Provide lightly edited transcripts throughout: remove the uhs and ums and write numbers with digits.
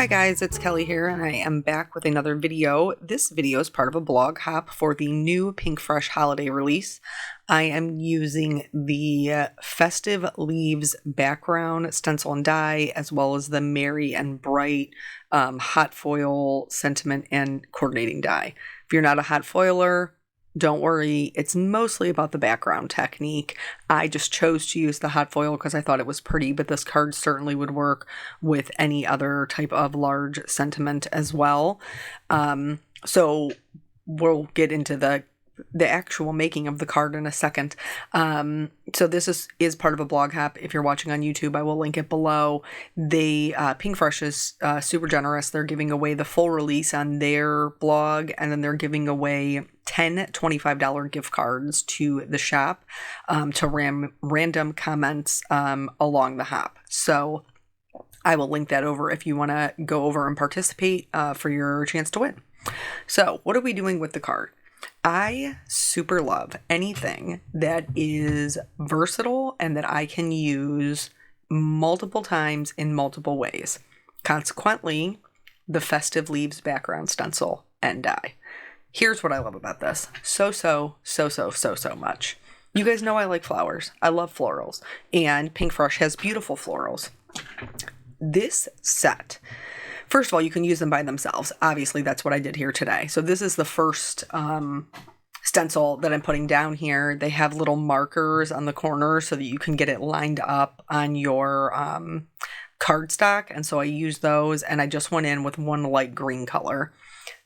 Hi guys, it's Kelly here, and I am back with another video. This video is part of a blog hop for the new Pinkfresh Holiday Release. I am using the Festive Leaves background stencil and die, as well as the Merry and Bright hot foil sentiment and coordinating die. If you're not a hot foiler, don't worry, it's mostly about the background technique. I just chose to use the hot foil because I thought it was pretty, but this card certainly would work with any other type of large sentiment as well. So we'll get into the actual making of the card in a second. So this is part of a blog hop. If you're watching on YouTube, I will link it below. Pinkfresh is super generous. They're giving away the full release on their blog, and then they're giving away 10 $25 gift cards to the shop to random comments along the hop. So I will link that over if you want to go over and participate for your chance to win. So what are we doing with the card? I super love anything that is versatile and that I can use multiple times in multiple ways. Consequently, the Festive Leaves background stencil and die. Here's what I love about this. So much. You guys know I like flowers. I love florals. And Pinkfresh has beautiful florals. This set, first of all, you can use them by themselves. Obviously, that's what I did here today. So this is the first stencil that I'm putting down here. They have little markers on the corner so that you can get it lined up on your cardstock. And so I used those, and I just went in with one light green color.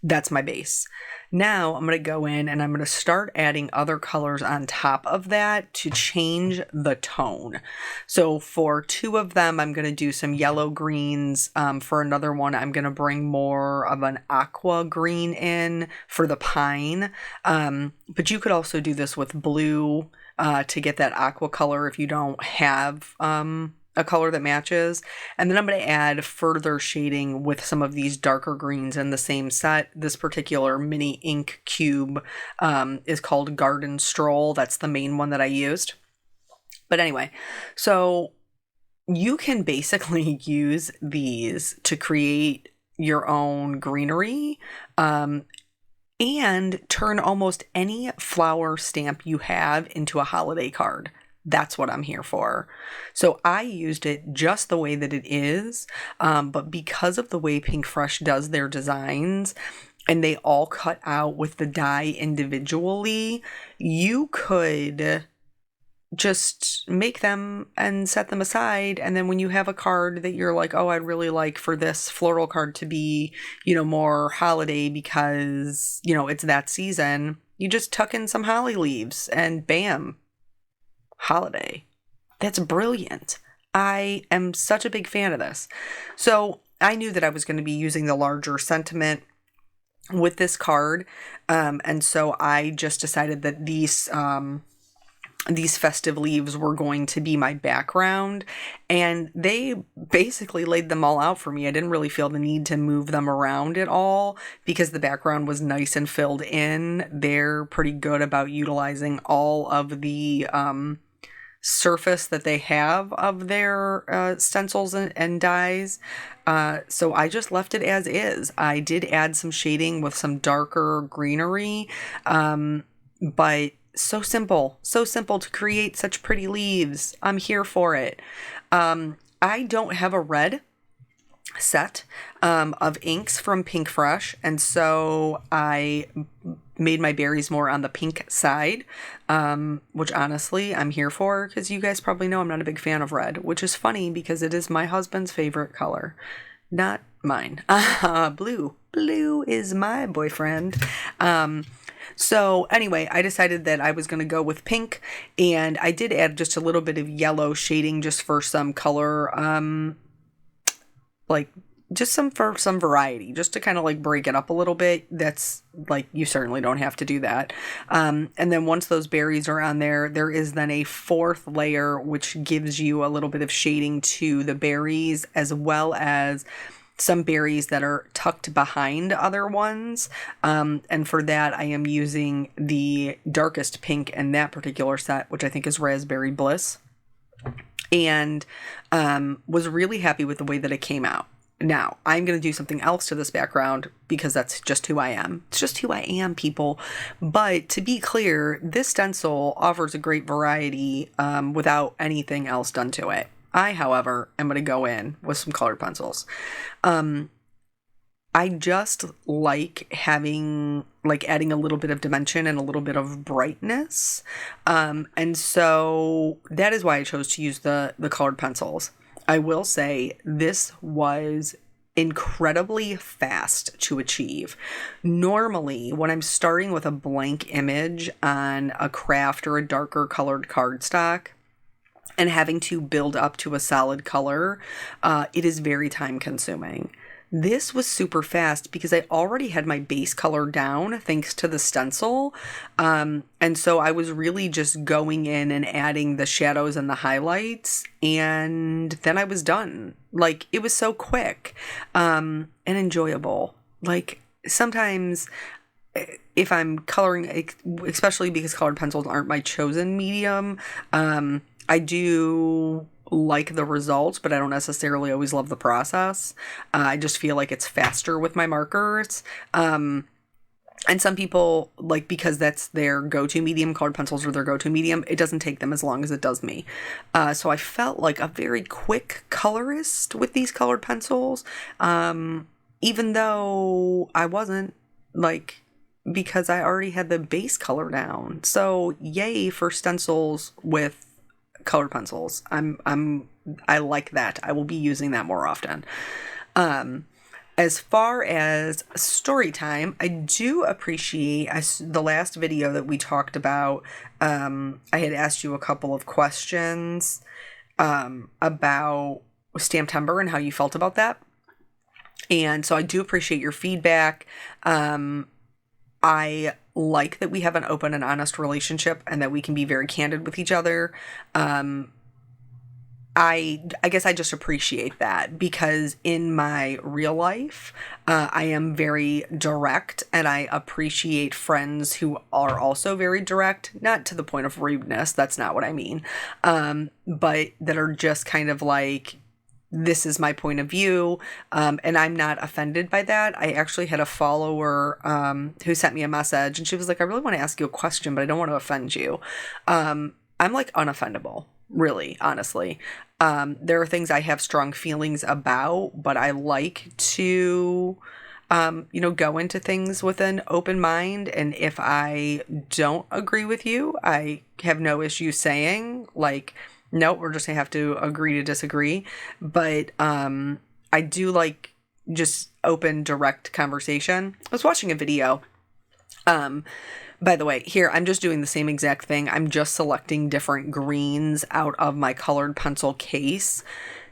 That's my base. Now I'm going to go in and I'm going to start adding other colors on top of that to change the tone. So for two of them, I'm going to do some yellow greens. For another one, I'm going to bring more of an aqua green in for the pine. But you could also do this with blue to get that aqua color if you don't have a color that matches. And then I'm going to add further shading with some of these darker greens in the same set. This particular mini ink cube is called Garden Stroll. That's the main one that I used. But anyway, so you can basically use these to create your own greenery and turn almost any flower stamp you have into a holiday card. That's what I'm here for. So I used it just the way that it is, but because of the way Pinkfresh does their designs, and they all cut out with the die individually, you could just make them and set them aside. And then when you have a card that you're like, oh, I'd really like for this floral card to be, more holiday because, it's that season, you just tuck in some holly leaves and bam. Holiday. That's brilliant. I am such a big fan of this. So I knew that I was going to be using the larger sentiment with this card. And so I just decided that these festive leaves were going to be my background, and they basically laid them all out for me. I didn't really feel the need to move them around at all because the background was nice and filled in. They're pretty good about utilizing all of the surface that they have of their stencils and dies. So I just left it as is. I did add some shading with some darker greenery, but so simple to create such pretty leaves. I'm here for it. I don't have a red set of inks from Pinkfresh, and so I made my berries more on the pink side, which honestly I'm here for because you guys probably know I'm not a big fan of red, which is funny because it is my husband's favorite color, not mine. Blue is my boyfriend. So anyway, I decided that I was going to go with pink, and I did add just a little bit of yellow shading just for some color, for some variety, just to kind of break it up a little bit. That's you certainly don't have to do that. And then once those berries are on there, there is then a fourth layer, which gives you a little bit of shading to the berries, as well as some berries that are tucked behind other ones. And for that, I am using the darkest pink in that particular set, which I think is Raspberry Bliss. And was really happy with the way that it came out. Now, I'm going to do something else to this background because that's just who I am. It's just who I am, people. But to be clear, this stencil offers a great variety without anything else done to it. I, however, am going to go in with some colored pencils. I just like adding a little bit of dimension and a little bit of brightness. And so that is why I chose to use the colored pencils. I will say this was incredibly fast to achieve. Normally, when I'm starting with a blank image on a craft or a darker colored cardstock and having to build up to a solid color, it is very time consuming. This was super fast because I already had my base color down thanks to the stencil. And so I was really just going in and adding the shadows and the highlights, and then I was done. Like, it was so quick and enjoyable. Like, sometimes if I'm coloring, especially because colored pencils aren't my chosen medium, I do like the results, but I don't necessarily always love the process. I just feel like it's faster with my markers. And some people, like, because that's their go-to medium, colored pencils are their go-to medium, it doesn't take them as long as it does me. So I felt like a very quick colorist with these colored pencils, even though I wasn't, like, because I already had the base color down. So yay for stencils with colored pencils. I like that. I will be using that more often. As far as story time, I do appreciate the last video that we talked about. I had asked you a couple of questions about Stamptember and how you felt about that. And so I do appreciate your feedback. I like that we have an open and honest relationship and that we can be very candid with each other. I guess I just appreciate that because in my real life, I am very direct, and I appreciate friends who are also very direct, not to the point of rudeness. That's not what I mean. But that are just kind of like, this is my point of view, and I'm not offended by that. I actually had a follower who sent me a message, and she was like, I really want to ask you a question, but I don't want to offend you. I'm like unoffendable, really, honestly. There are things I have strong feelings about, but I like to, go into things with an open mind. And if I don't agree with you, I have no issue saying, like, nope, we're just gonna have to agree to disagree. But I do like just open, direct conversation. I was watching a video. By the way, here, I'm just doing the same exact thing. I'm just selecting different greens out of my colored pencil case.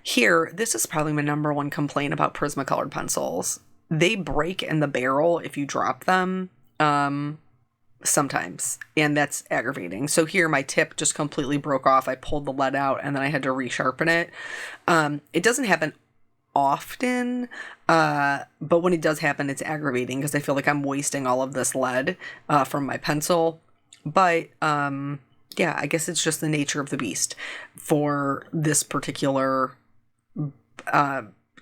Here, this is probably my number one complaint about Prismacolor pencils. They break in the barrel if you drop them. Sometimes, and that's aggravating. So here my tip just completely broke off. I pulled the lead out and then I had to resharpen it. It doesn't happen often, but when it does happen, it's aggravating because I feel like I'm wasting all of this lead from my pencil. But yeah, I guess it's just the nature of the beast for this particular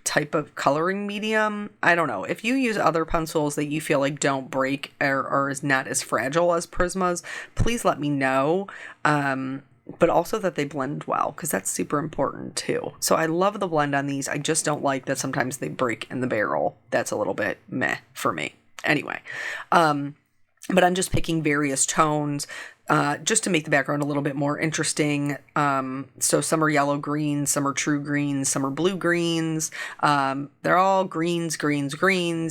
type of coloring medium. I don't know. If you use other pencils that you feel like don't break or is not as fragile as Prismas, please let me know. But also that they blend well, because that's super important too. So I love the blend on these. I just don't like that sometimes they break in the barrel. That's a little bit meh for me. Anyway, but I'm just picking various tones just to make the background a little bit more interesting. So some are yellow greens, some are true greens, some are blue greens. They're all greens,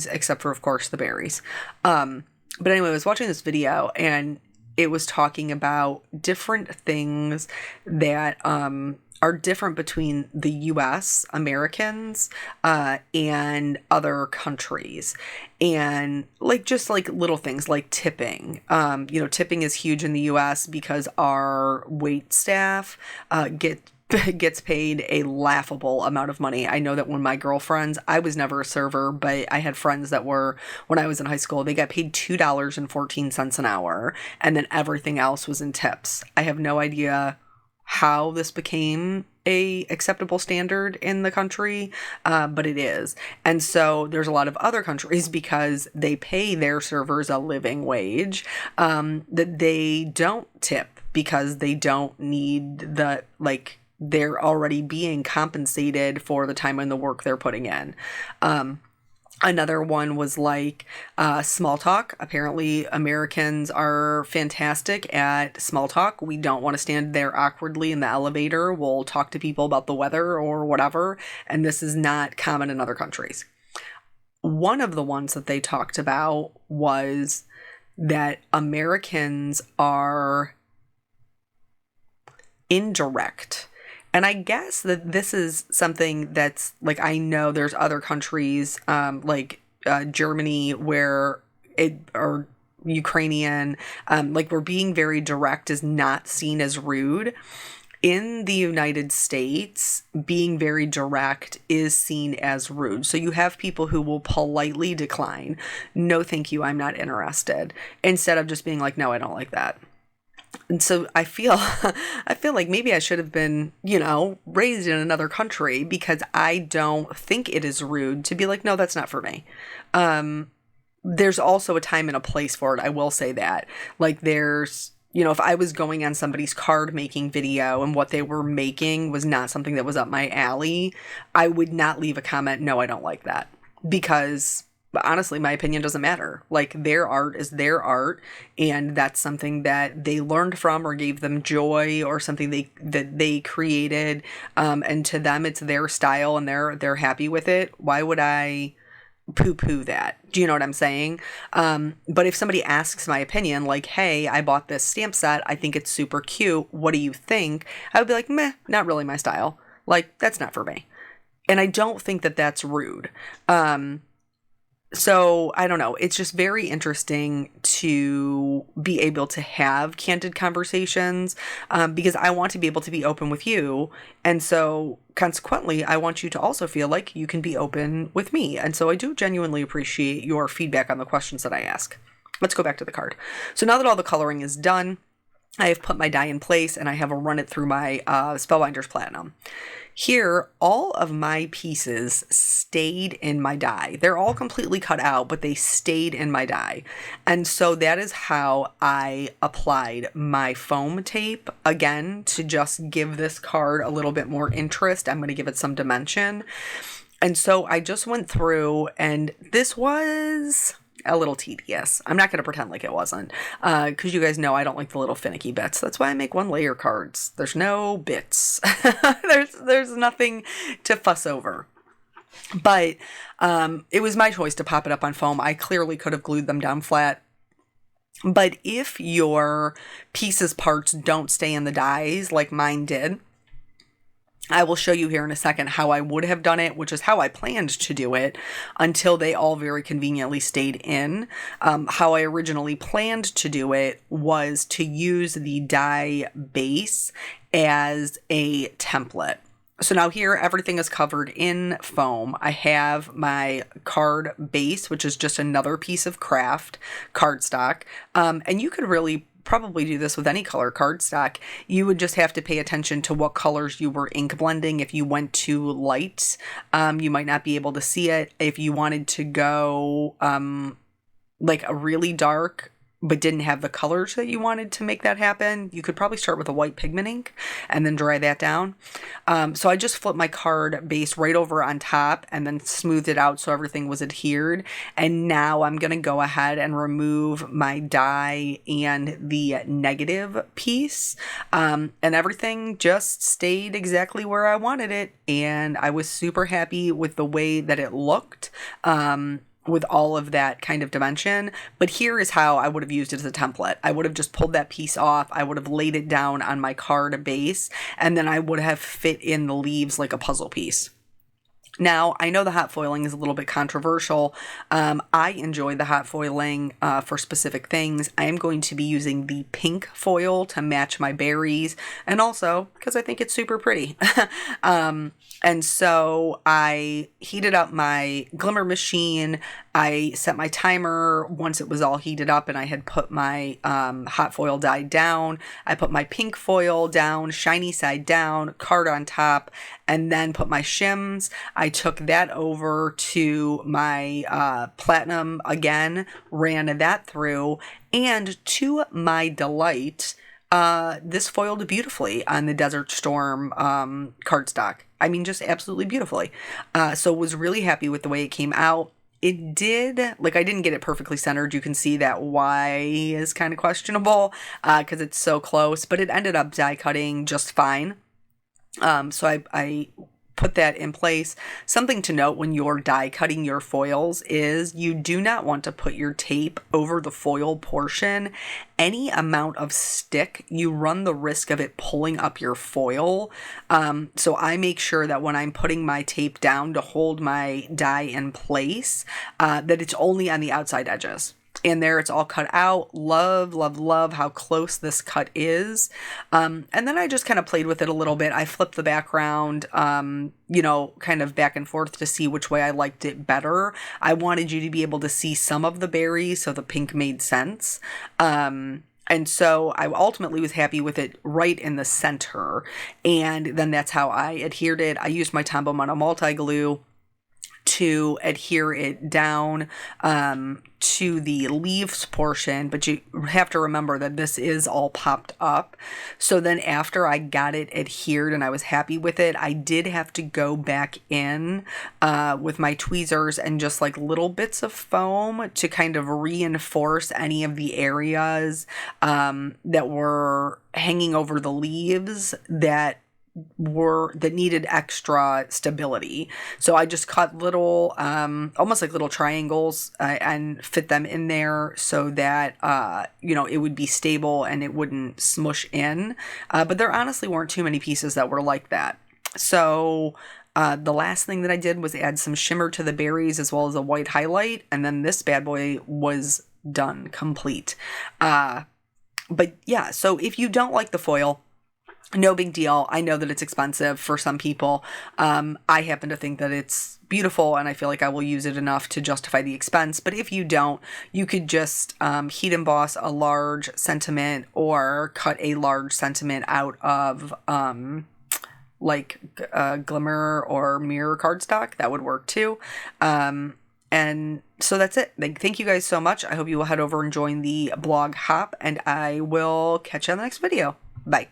except for, of course, the berries. But anyway, I was watching this video and it was talking about different things that are different between the US, Americans, and other countries. And just little things like tipping. Tipping is huge in the US because our wait staff gets paid a laughable amount of money. I know that when my girlfriends, I was never a server, but I had friends that were, when I was in high school, they got paid $2.14 an hour, and then everything else was in tips. I have no idea how this became a acceptable standard in the country, but it is. And so there's a lot of other countries, because they pay their servers a living wage, that they don't tip, because they don't need the, like, they're already being compensated for the time and the work they're putting in. Another one was like small talk. Apparently, Americans are fantastic at small talk. We don't want to stand there awkwardly in the elevator. We'll talk to people about the weather or whatever. And this is not common in other countries. One of the ones that they talked about was that Americans are indirect. And I guess that this is something that's, like, I know there's other countries, like Germany, where or Ukrainian, like, where being very direct is not seen as rude. In the United States, being very direct is seen as rude. So you have people who will politely decline, no, thank you, I'm not interested, instead of just being like, no, I don't like that. And so I feel like maybe I should have been, raised in another country, because I don't think it is rude to be like, no, that's not for me. There's also a time and a place for it. I will say that. Like, there's, if I was going on somebody's card making video and what they were making was not something that was up my alley, I would not leave a comment, no, I don't like that. Because honestly, my opinion doesn't matter. Like, their art is their art, and that's something that they learned from or gave them joy, or something that they created, and to them it's their style and they're happy with it. Why would I poo-poo that? Do you know what I'm saying? But if somebody asks my opinion, like, hey, I bought this stamp set, I think it's super cute, what do you think? I would be like, meh, not really my style. Like, that's not for me. And I don't think that that's rude. So I don't know. It's just very interesting to be able to have candid conversations, because I want to be able to be open with you. And so consequently, I want you to also feel like you can be open with me. And so I do genuinely appreciate your feedback on the questions that I ask. Let's go back to the card. So now that all the coloring is done, I have put my die in place and I have run it through my Spellbinders Platinum. Here, all of my pieces stayed in my die. They're all completely cut out, but they stayed in my die. And so that is how I applied my foam tape, again, to just give this card a little bit more interest. I'm going to give it some dimension. And so I just went through, and this was a little tedious. I'm not going to pretend like it wasn't, because you guys know I don't like the little finicky bits. That's why I make one layer cards. There's no bits. there's nothing to fuss over. But it was my choice to pop it up on foam. I clearly could have glued them down flat. But if your pieces parts don't stay in the dies like mine did, I will show you here in a second how I would have done it, which is how I planned to do it until they all very conveniently stayed in. How I originally planned to do it was to use the die base as a template. So now here, everything is covered in foam. I have my card base, which is just another piece of craft cardstock. And you could really probably do this with any color cardstock. You would just have to pay attention to what colors you were ink blending. If you went too light, you might not be able to see it. If you wanted to go like a really dark, but didn't have the colors that you wanted to make that happen, you could probably start with a white pigment ink and then dry that down. So I just flipped my card base right over on top and then smoothed it out so everything was adhered. And now I'm going to go ahead and remove my die and the negative piece. And everything just stayed exactly where I wanted it. And I was super happy with the way that it looked. With all of that kind of dimension. But here is how I would have used it as a template. I would have just pulled that piece off. I would have laid it down on my card base, and then I would have fit in the leaves like a puzzle piece. Now, I know the hot foiling is a little bit controversial. I enjoy the hot foiling for specific things. I am going to be using the pink foil to match my berries, and also because I think it's super pretty. And so I heated up my glimmer machine I set my timer once it was all heated up and I had put my hot foil dye down. I put my pink foil down, shiny side down, card on top, and then put my shims. I took that over to my platinum again, ran that through, and to my delight, this foiled beautifully on the Desert Storm cardstock. I mean, just absolutely beautifully. So was really happy with the way it came out. It did, like, I didn't get it perfectly centered. You can see that Y is kind of questionable because it's so close, but it ended up die cutting just fine. So I put that in place. Something to note when you're die cutting your foils is you do not want to put your tape over the foil portion. Any amount of stick, you run the risk of it pulling up your foil. So I make sure that when I'm putting my tape down to hold my die in place, that it's only on the outside edges. And there it's all cut out. Love, love, love how close this cut is. And then I just kind of played with it a little bit. I flipped the background, kind of back and forth to see which way I liked it better. I wanted you to be able to see some of the berries, so the pink made sense. And so I ultimately was happy with it right in the center. And then that's how I adhered it. I used my Tombow Mono multi-glue to adhere it down to the leaves portion, but you have to remember that this is all popped up. So then after I got it adhered and I was happy with it, I did have to go back in with my tweezers and just like little bits of foam to kind of reinforce any of the areas that were hanging over the leaves that needed extra stability. So I just cut little, almost like little triangles and fit them in there so that, it would be stable and it wouldn't smush in. But there honestly weren't too many pieces that were like that. So the last thing that I did was add some shimmer to the berries as well as a white highlight. And then this bad boy was done, complete. But yeah, so if you don't like the foil, no big deal. I know that it's expensive for some people. I happen to think that it's beautiful and I feel like I will use it enough to justify the expense. But if you don't, you could just heat emboss a large sentiment or cut a large sentiment out of glimmer or mirror cardstock. That would work too. And so that's it. Thank you guys so much. I hope you will head over and join the blog hop and I will catch you on the next video. Bye.